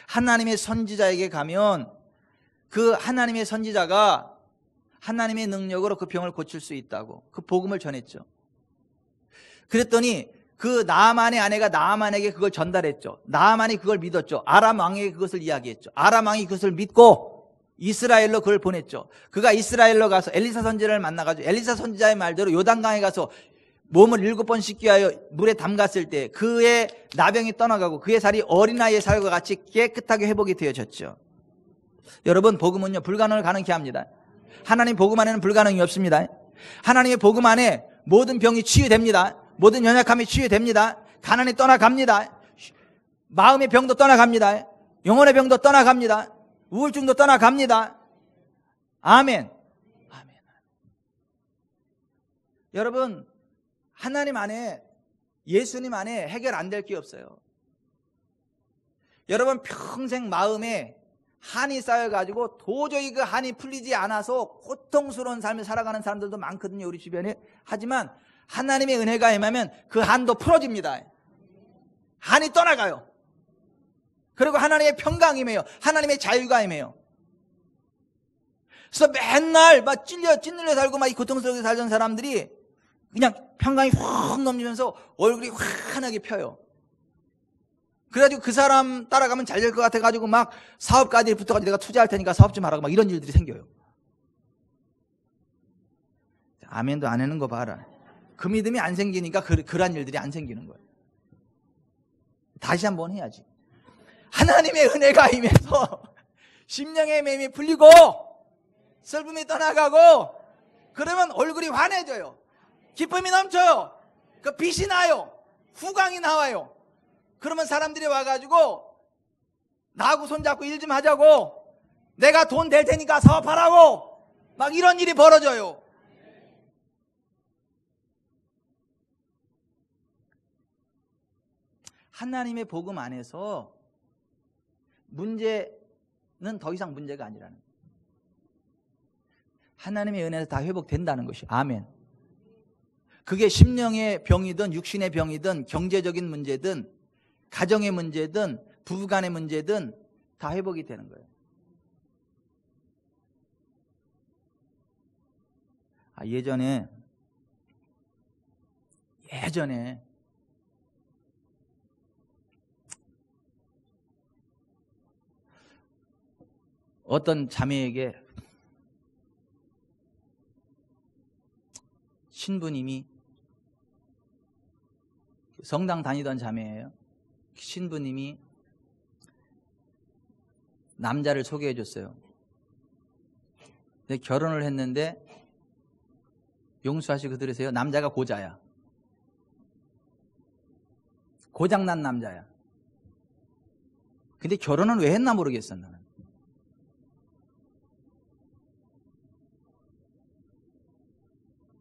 하나님의 선지자에게 가면 그 하나님의 선지자가 하나님의 능력으로 그 병을 고칠 수 있다고 그 복음을 전했죠. 그랬더니 그 나아만의 아내가 나아만에게 그걸 전달했죠. 나아만이 그걸 믿었죠. 아람 왕에게 그것을 이야기했죠. 아람 왕이 그것을 믿고 이스라엘로 그걸 보냈죠. 그가 이스라엘로 가서 엘리사 선지자를 만나가지고 엘리사 선지자의 말대로 요단강에 가서 몸을 7번 씻기 위하여 물에 담갔을 때 그의 나병이 떠나가고 그의 살이 어린아이의 살과 같이 깨끗하게 회복이 되어졌죠. 여러분, 복음은요 불가능을 가능케 합니다. 하나님 복음 안에는 불가능이 없습니다. 하나님의 복음 안에 모든 병이 치유됩니다. 모든 연약함이 치유됩니다. 가난이 떠나갑니다. 마음의 병도 떠나갑니다. 영혼의 병도 떠나갑니다. 우울증도 떠나갑니다. 아멘. 아멘. 여러분, 하나님 안에, 예수님 안에 해결 안 될 게 없어요. 여러분, 평생 마음에 한이 쌓여가지고 도저히 그 한이 풀리지 않아서 고통스러운 삶을 살아가는 사람들도 많거든요, 우리 주변에. 하지만 하나님의 은혜가 임하면 그 한도 풀어집니다. 한이 떠나가요. 그리고 하나님의 평강이 임해요. 하나님의 자유가 임해요. 그래서 맨날 막 찔려 살고 막 이 고통스럽게 살던 사람들이 그냥 평강이 확 넘치면서 얼굴이 환하게 펴요. 그래가지고 그 사람 따라가면 잘 될 것 같아가지고 막 사업가들이 붙어가지고 내가 투자할 테니까 사업 좀 하라고 막 이런 일들이 생겨요. 아멘도 안 하는 거 봐라. 그 믿음이 안 생기니까 그런 일들이 안 생기는 거예요. 다시 한번 해야지. 하나님의 은혜가 임해서 심령의 매임이 풀리고 슬픔이 떠나가고 그러면 얼굴이 환해져요. 기쁨이 넘쳐요. 그 빛이 나요. 후광이 나와요. 그러면 사람들이 와가지고 나하고 손잡고 일 좀 하자고, 내가 돈 될 테니까 사업하라고 막 이런 일이 벌어져요. 하나님의 복음 안에서 문제는 더 이상 문제가 아니라는 거예요. 하나님의 은혜에서 다 회복된다는 것이. 아멘. 그게 심령의 병이든 육신의 병이든 경제적인 문제든 가정의 문제든 부부간의 문제든 다 회복이 되는 거예요. 예전에 어떤 자매에게 신부님이, 성당 다니던 자매예요. 신부님이 남자를 소개해 줬어요. 근데 결혼을 했는데, 용수하시고 들으세요. 남자가 고자야. 고장난 남자야. 근데 결혼은 왜 했나 모르겠어, 나는.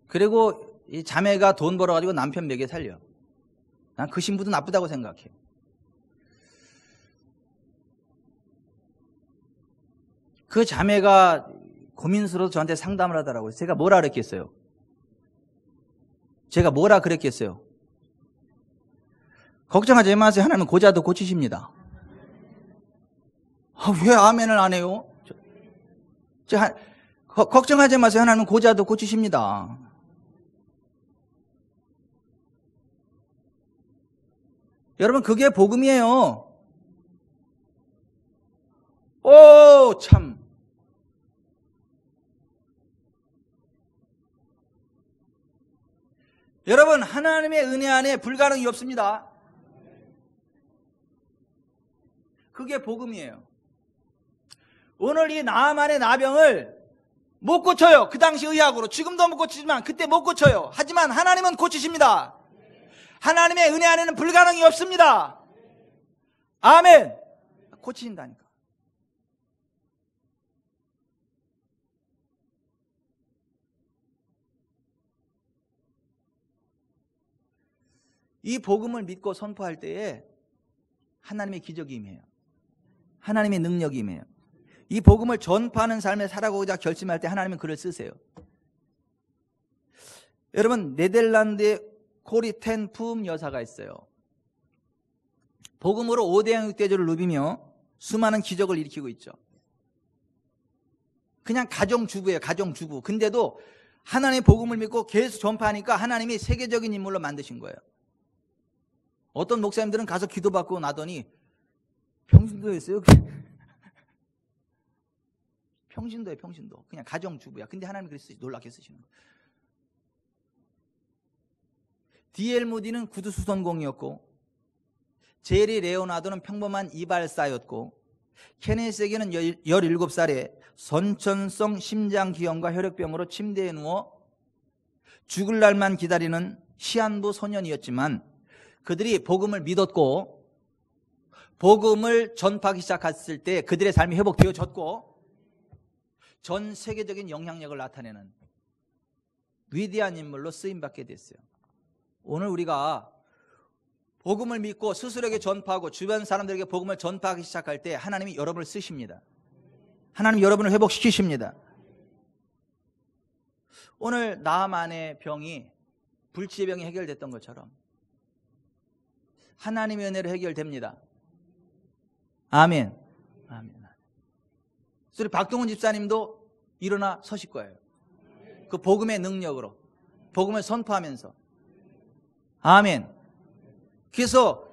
그리고 이 자매가 돈 벌어가지고 남편 먹여 살려. 난 그 신부도 나쁘다고 생각해. 그 자매가 고민스러워서 저한테 상담을 하더라고요. 제가 뭐라 그랬겠어요? 걱정하지 마세요. 하나님은 고자도 고치십니다. 왜 아멘을 안 해요? 걱정하지 마세요. 하나님은 고자도 고치십니다. 여러분, 그게 복음이에요. 오, 참. 여러분, 하나님의 은혜 안에 불가능이 없습니다. 그게 복음이에요. 오늘 이 나아만의 나병을 못 고쳐요. 그 당시 의학으로. 지금도 못 고치지만 그때 못 고쳐요. 하지만 하나님은 고치십니다. 하나님의 은혜 안에는 불가능이 없습니다. 아멘. 고치신다니까. 이 복음을 믿고 선포할 때에 하나님의 기적이 임해요. 하나님의 능력이 임해요. 이 복음을 전파하는 삶에 살아가고자 결심할 때 하나님은 그를 쓰세요. 여러분, 네덜란드에 코리 텐 품 여사가 있어요. 복음으로 5대양 6대조를 누비며 수많은 기적을 일으키고 있죠. 그냥 가정주부예요. 가정주부. 근데도 하나님의 복음을 믿고 계속 전파하니까 하나님이 세계적인 인물로 만드신 거예요. 어떤 목사님들은 가서 기도받고 나더니 평신도였어요. 평신도예요. 평신도. 그냥 가정주부야. 근데 하나님이 그래서 놀랍게 쓰시는 거예요. D.L. 무디는 구두수선공이었고, 제리 레오나르도는 평범한 이발사였고, 케네스에게는 17살에 선천성 심장기형과 혈액병으로 침대에 누워 죽을 날만 기다리는 시한부 소년이었지만, 그들이 복음을 믿었고 복음을 전파하기 시작했을 때 그들의 삶이 회복되어졌고 전 세계적인 영향력을 나타내는 위대한 인물로 쓰임받게 됐어요. 오늘 우리가 복음을 믿고 스스로에게 전파하고 주변 사람들에게 복음을 전파하기 시작할 때 하나님이 여러분을 쓰십니다. 하나님이 여러분을 회복시키십니다. 오늘 나만의 병이 불치의 병이 해결됐던 것처럼 하나님의 은혜로 해결됩니다. 아멘. 아멘. 그래서 박동훈 집사님도 일어나 서실 거예요. 그 복음의 능력으로 복음을 선포하면서. 아멘. 그래서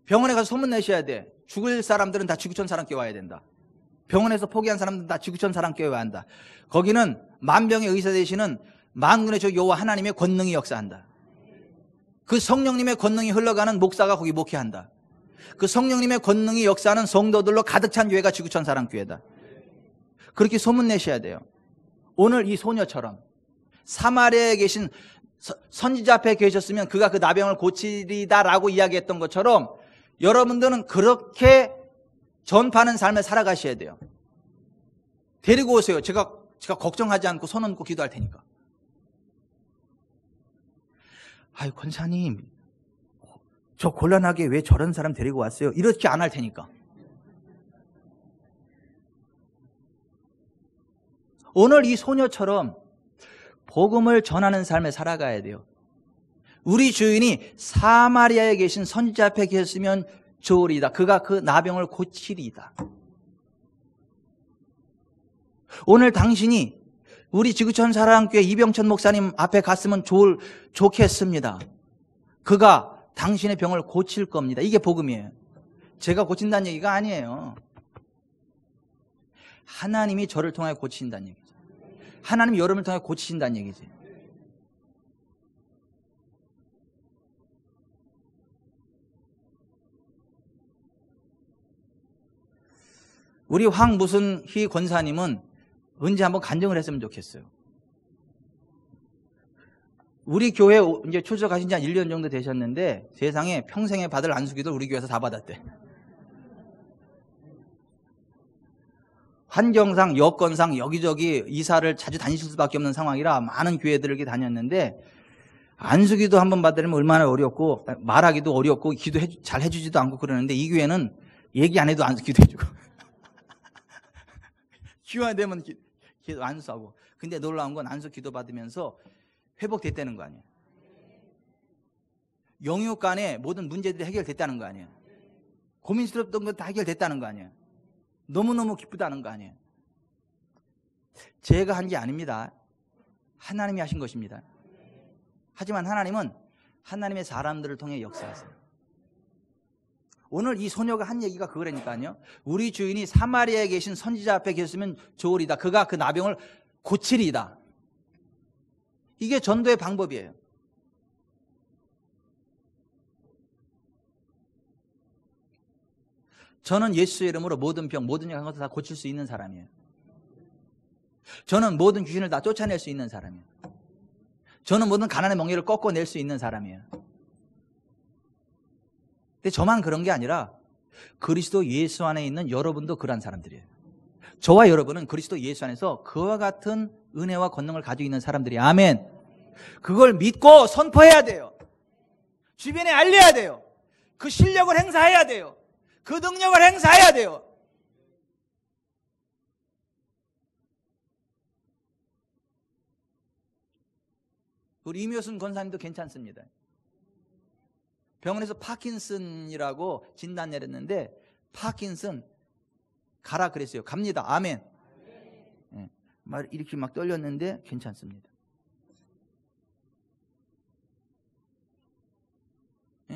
병원에 가서 소문 내셔야 돼. 죽을 사람들은 다 지구촌 사람께 와야 된다. 병원에서 포기한 사람들은 다 지구촌 사람께 와야 한다. 거기는 만병의 의사 되시는 만군의 주 여호와 하나님의 권능이 역사한다. 그 성령님의 권능이 흘러가는 목사가 거기 목회한다. 그 성령님의 권능이 역사하는 성도들로 가득 찬 교회가 지구촌 사랑교회다. 그렇게 소문내셔야 돼요. 오늘 이 소녀처럼 사마리아에 계신 선지자 앞에 계셨으면 그가 그 나병을 고치리다라고 이야기했던 것처럼 여러분들은 그렇게 전파하는 삶을 살아가셔야 돼요. 데리고 오세요. 제가 걱정하지 않고 손 얹고 기도할 테니까. 아유, 권사님, 저 곤란하게 왜 저런 사람 데리고 왔어요? 이렇게 안 할 테니까. 오늘 이 소녀처럼 복음을 전하는 삶을 살아가야 돼요. 우리 주인이 사마리아에 계신 선지자 앞에 계셨으면 좋으리다. 그가 그 나병을 고치리이다. 오늘 당신이 우리 지구촌 사랑교회 이병천 목사님 앞에 갔으면 좋겠습니다. 그가 당신의 병을 고칠 겁니다. 이게 복음이에요. 제가 고친다는 얘기가 아니에요. 하나님이 저를 통해 고치신다는 얘기죠. 하나님이 여러분을 통해 고치신다는 얘기지. 우리 황무순희 권사님은 언제 한번 간증을 했으면 좋겠어요. 우리 교회 이제 출석하신 지 한 1년 정도 되셨는데 세상에 평생에 받을 안수기도 우리 교회에서 다 받았대. 환경상, 여건상 여기저기 이사를 자주 다니실 수밖에 없는 상황이라 많은 교회들에게 다녔는데 안수기도 한번 받으려면 얼마나 어렵고 말하기도 어렵고 기도 잘 해주지도 않고 그러는데 이 교회는 얘기 안 해도 안수기도 해주고 기회가 되면 기도 안수하고. 근데 놀라운 건 안수 기도 받으면서 회복됐다는 거 아니에요. 영육 간의 모든 문제들이 해결됐다는 거 아니에요. 고민스럽던 건 다 해결됐다는 거 아니에요. 너무너무 기쁘다는 거 아니에요. 제가 한 게 아닙니다. 하나님이 하신 것입니다. 하지만 하나님은 하나님의 사람들을 통해 역사하세요. 오늘 이 소녀가 한 얘기가 그거라니까요. 우리 주인이 사마리아에 계신 선지자 앞에 계셨으면 좋으리다. 그가 그 나병을 고치리이다. 이게 전도의 방법이에요. 저는 예수의 이름으로 모든 병, 모든 약한 것을 다 고칠 수 있는 사람이에요. 저는 모든 귀신을 다 쫓아낼 수 있는 사람이에요. 저는 모든 가난의 멍에를 꺾어낼 수 있는 사람이에요. 근데 저만 그런 게 아니라 그리스도 예수 안에 있는 여러분도 그러한 사람들이에요. 저와 여러분은 그리스도 예수 안에서 그와 같은 은혜와 권능을 가지고 있는 사람들이에요. 아멘. 그걸 믿고 선포해야 돼요. 주변에 알려야 돼요. 그 실력을 행사해야 돼요. 그 능력을 행사해야 돼요. 우리 임효순 권사님도 괜찮습니다. 병원에서 파킨슨이라고 진단 내렸는데 파킨슨 가라 그랬어요. 갑니다. 아멘. 막 이렇게 막 떨렸는데 괜찮습니다.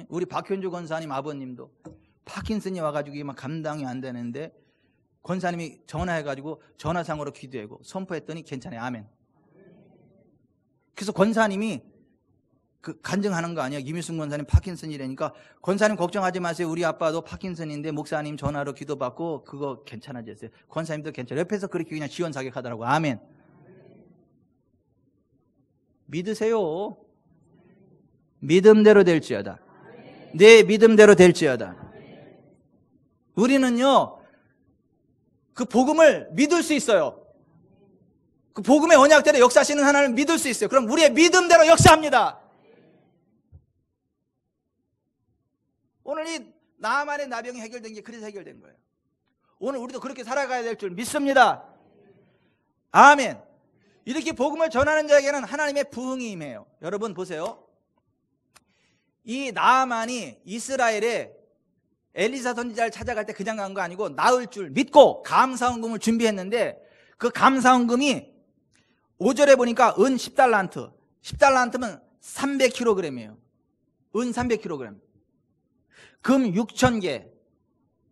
우리 박현주 권사님 아버님도 파킨슨이 와가지고 막 감당이 안 되는데 권사님이 전화해가지고 전화상으로 기도하고 선포했더니 괜찮아요. 아멘. 그래서 권사님이 그 간증하는 거 아니야. 이미순 권사님 파킨슨이라니까 권사님 걱정하지 마세요. 우리 아빠도 파킨슨인데 목사님 전화로 기도받고 그거 괜찮아졌어요. 권사님도 괜찮아요. 옆에서 그렇게 그냥 지원사격하더라고. 아멘. 믿으세요. 믿음대로 될지어다. 내 믿음대로 될지어다. 우리는요 그 복음을 믿을 수 있어요. 그 복음의 언약대로 역사하시는 하나님을 믿을 수 있어요. 그럼 우리의 믿음대로 역사합니다. 오늘 이 나만의 나병이 해결된 게 그래서 해결된 거예요. 오늘 우리도 그렇게 살아가야 될 줄 믿습니다. 아멘. 이렇게 복음을 전하는 자에게는 하나님의 부흥이 임해요. 여러분 보세요. 이 나아만이 이스라엘에 엘리사 선지자를 찾아갈 때 그냥 간 거 아니고 나을 줄 믿고 감사헌금을 준비했는데 그 감사헌금이 5절에 보니까 은 10달란트 10달란트면 300kg이에요. 은 300kg, 금 6,000개.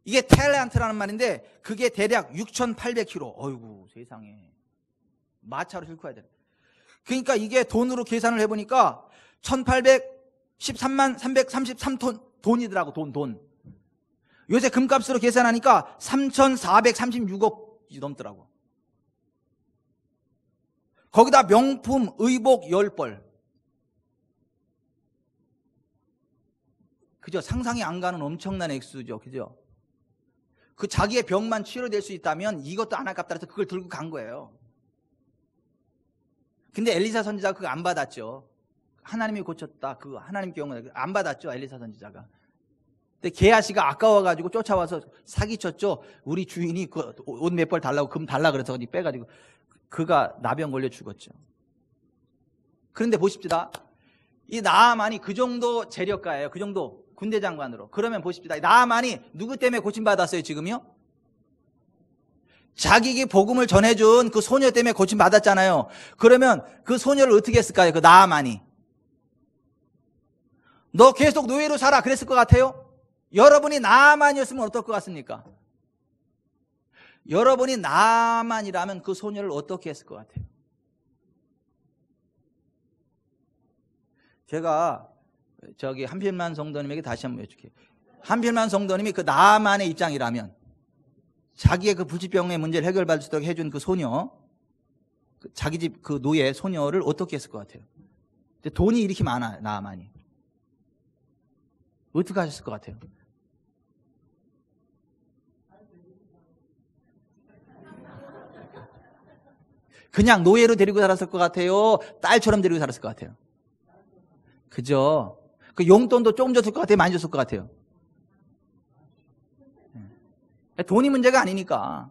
이게 탤런트라는 말인데 그게 대략 6,800kg. 어이구 세상에, 마차로 싣고 가야 돼. 그러니까 이게 돈으로 계산을 해보니까 1,813만 333톤 돈이더라고. 돈. 요새 금값으로 계산하니까 3,436억이 넘더라고. 거기다 명품 의복 10벌. 그죠? 상상이 안 가는 엄청난 액수죠. 그죠? 그 자기의 병만 치료될 수 있다면 이것도 안 아깝다 해서 그걸 들고 간 거예요. 근데 엘리사 선지자가 그거 안 받았죠. 하나님이 고쳤다. 그거 하나님 경우 안 받았죠. 엘리사 선지자가. 근데 게하시가 아까워가지고 쫓아와서 사기쳤죠. 우리 주인이 그 옷 몇 벌 달라고 금 달라 그래서 어디 빼가지고 그가 나병 걸려 죽었죠. 그런데 보십시다. 이 나아만이 그 정도 재력가예요. 그 정도 군대 장관으로. 그러면 보십시다. 나아만이 누구 때문에 고침받았어요 지금요? 자기에게 복음을 전해준 그 소녀 때문에 고침받았잖아요. 그러면 그 소녀를 어떻게 했을까요? 그 나아만이. 너 계속 노예로 살아 그랬을 것 같아요? 여러분이 나아만이었으면 어떨 것 같습니까? 여러분이 나아만이라면 그 소녀를 어떻게 했을 것 같아요? 제가 저기 한필만 성도님에게 다시 한번 여쭐게요. 한필만 성도님이 그 나아만의 입장이라면 자기의 그 불치병의 문제를 해결받을 수 있도록 해준 그 소녀, 자기 집 그 노예 소녀를 어떻게 했을 것 같아요? 근데 돈이 이렇게 많아요. 나아만이 어떻게 하셨을 것 같아요? 그냥 노예로 데리고 살았을 것 같아요? 딸처럼 데리고 살았을 것 같아요? 그죠? 그 용돈도 조금 줬을 것 같아요? 많이 줬을 것 같아요? 돈이 문제가 아니니까.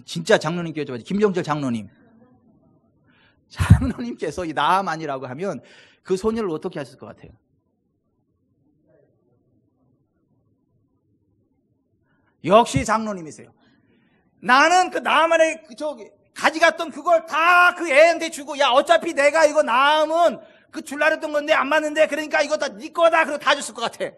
진짜 장로님께 여쭤봐야지. 김정철 장로님. 장로님께서 이 나아만이라고 하면 그 소녀를 어떻게 하실 것 같아요? 역시 장로님이세요. 나는 그 나아만의 저기 가져갔던 그걸 다 그 애한테 주고, 야 어차피 내가 이거 낳으면 그 줄라 했던 건데 안 맞는데 그러니까 이거 다 네 거다. 그러고 다 줬을 것 같아.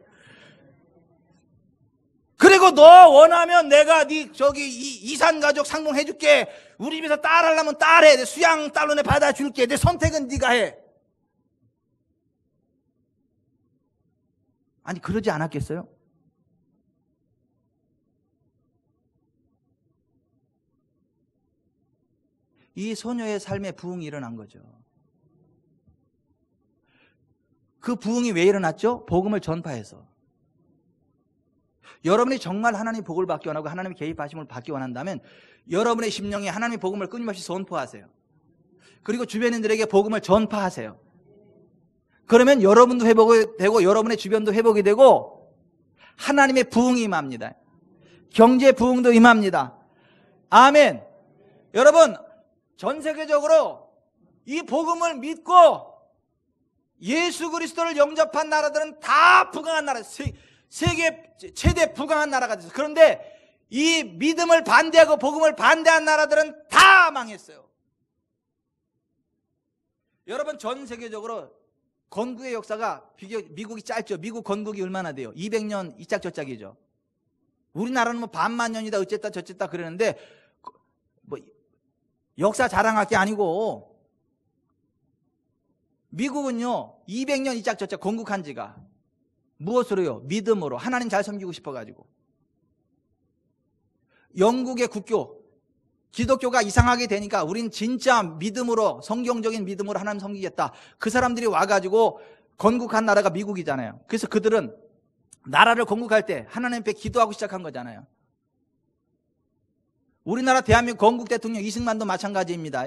그리고 너 원하면 내가 네 저기 이산 가족 상봉 해줄게. 우리 집에서 딸 하려면 딸 해. 수양 딸로 내 받아줄게. 내 선택은 네가 해. 아니 그러지 않았겠어요? 이 소녀의 삶에 부흥이 일어난 거죠. 그 부흥이 왜 일어났죠? 복음을 전파해서. 여러분이 정말 하나님의 복을 받기 원하고 하나님의 개입하심을 받기 원한다면 여러분의 심령에 하나님의 복음을 끊임없이 선포하세요. 그리고 주변인들에게 복음을 전파하세요. 그러면 여러분도 회복이 되고 여러분의 주변도 회복이 되고 하나님의 부흥이 임합니다. 경제 부흥도 임합니다. 아멘. 여러분 전 세계적으로 이 복음을 믿고 예수 그리스도를 영접한 나라들은 다 부강한 나라, 세계 최대 부강한 나라가 됐어요. 그런데 이 믿음을 반대하고 복음을 반대한 나라들은 다 망했어요. 여러분, 전 세계적으로 건국의 역사가 미국이 짧죠. 미국 건국이 얼마나 돼요? 200년 이짝저짝이죠. 우리나라는 뭐 반만 년이다 어쨌다 저쨌다 그러는데 뭐 역사 자랑할 게 아니고 미국은요 200년 이짝저짝 건국한 지가 무엇으로요? 믿음으로. 하나님 잘 섬기고 싶어가지고. 영국의 국교 기독교가 이상하게 되니까 우린 진짜 믿음으로, 성경적인 믿음으로 하나님 섬기겠다. 그 사람들이 와가지고 건국한 나라가 미국이잖아요. 그래서 그들은 나라를 건국할 때 하나님 앞에 기도하고 시작한 거잖아요. 우리나라 대한민국 건국 대통령 이승만도 마찬가지입니다.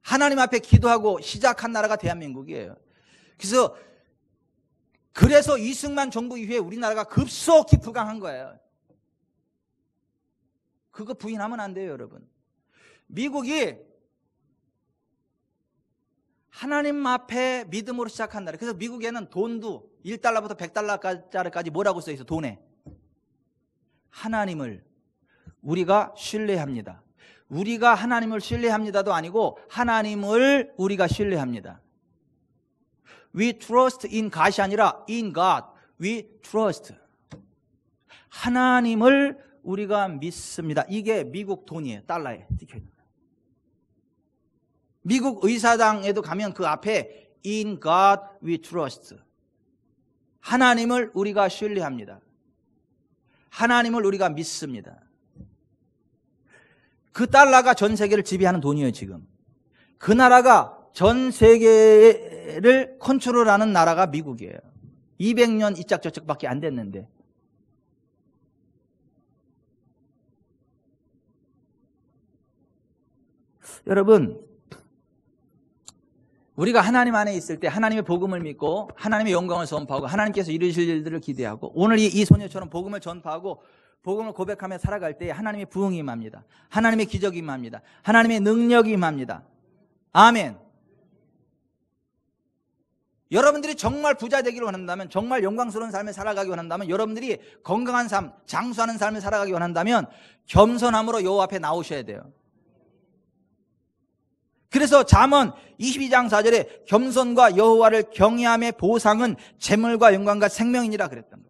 하나님 앞에 기도하고 시작한 나라가 대한민국이에요. 그래서 이승만 정부 이후에 우리나라가 급속히 부강한 거예요. 그거 부인하면 안 돼요, 여러분. 미국이 하나님 앞에 믿음으로 시작한 나라. 그래서 미국에는 돈도 1달러부터 100달러짜리까지 뭐라고 써 있어, 돈에. 하나님을 우리가 신뢰합니다. 우리가 하나님을 신뢰합니다도 아니고 하나님을 우리가 신뢰합니다. We trust in God이 아니라 in God we trust. 하나님을 우리가 믿습니다. 이게 미국 돈이에요. 달러에 찍혀있는 거예요. 미국 의사당에도 가면 그 앞에 in God we trust. 하나님을 우리가 신뢰합니다. 하나님을 우리가 믿습니다. 그 달러가 전 세계를 지배하는 돈이에요, 지금. 그 나라가 전 세계를 컨트롤하는 나라가 미국이에요. 200년 이짝저짝밖에 안 됐는데. 여러분, 우리가 하나님 안에 있을 때 하나님의 복음을 믿고 하나님의 영광을 선포하고 하나님께서 이루실 일들을 기대하고 오늘 이 소녀처럼 복음을 전파하고 복음을 고백하며 살아갈 때 하나님의 부흥이 임합니다. 하나님의 기적이 임합니다. 하나님의 능력이 임합니다. 아멘. 여러분들이 정말 부자 되기를 원한다면, 정말 영광스러운 삶을 살아가기 원한다면, 여러분들이 건강한 삶, 장수하는 삶을 살아가기 원한다면 겸손함으로 여호와 앞에 나오셔야 돼요. 그래서 잠언 22장 4절에 겸손과 여호와를 경외함의 보상은 재물과 영광과 생명이니라 그랬던 거예요.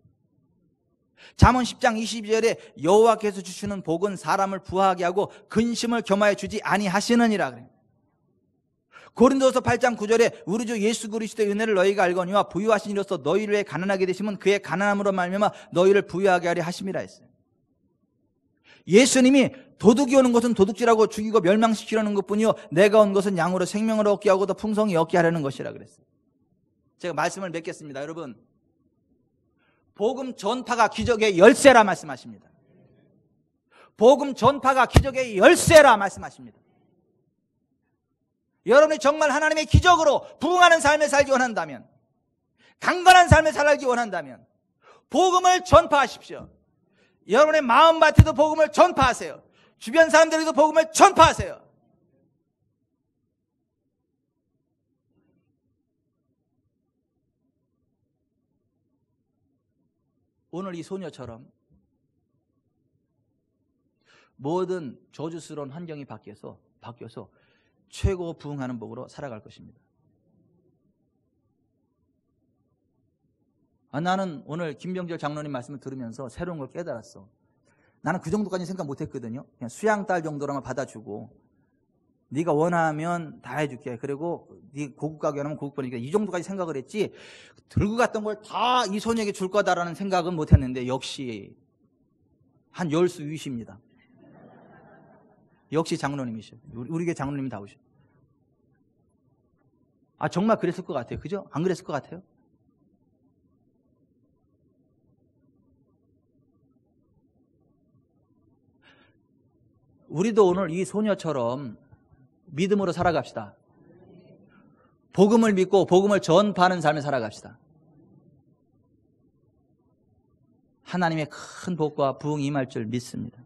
잠언 10장 22절에 여호와께서 주시는 복은 사람을 부하게 하고 근심을 겸하여 주지 아니하시느니라 그래요. 고린도서 8장 9절에 우리 주 예수 그리스도의 은혜를 너희가 알거니와 부유하신 이로써 너희를 위해 가난하게 되시면 그의 가난함으로 말미암아 너희를 부유하게 하려 하심이라 했어요. 예수님이 도둑이 오는 것은 도둑질하고 죽이고 멸망시키려는 것뿐이요 내가 온 것은 양으로 생명을 얻게 하고 더 풍성히 얻게 하려는 것이라 그랬어요. 제가 말씀을 맺겠습니다. 여러분, 복음 전파가 기적의 열쇠라 말씀하십니다. 복음 전파가 기적의 열쇠라 말씀하십니다. 여러분이 정말 하나님의 기적으로 부흥하는 삶을 살기 원한다면, 강건한 삶을 살기 원한다면 복음을 전파하십시오. 여러분의 마음밭에도 복음을 전파하세요. 주변 사람들에게도 복음을 전파하세요. 오늘 이 소녀처럼 모든 저주스러운 환경이 바뀌어서 최고 부흥하는 복으로 살아갈 것입니다. 나는 오늘 김병철 장로님 말씀을 들으면서 새로운 걸 깨달았어. 나는 그 정도까지 생각 못했거든요. 그냥 수양딸 정도라면 받아주고 네가 원하면 다 해줄게. 그리고 네 고급 가게 하면 고급 버니까 이 정도까지 생각을 했지 들고 갔던 걸 다 이 소녀에게 줄 거다라는 생각은 못했는데 역시 한 열수 위십니다. 역시 장로님이셔. 우리 교회 장로님이 다 오셔. 정말 그랬을 것 같아요. 그죠? 안 그랬을 것 같아요? 우리도 오늘 이 소녀처럼 믿음으로 살아갑시다. 복음을 믿고 복음을 전파하는 삶을 살아갑시다. 하나님의 큰 복과 부흥이 임할 줄 믿습니다.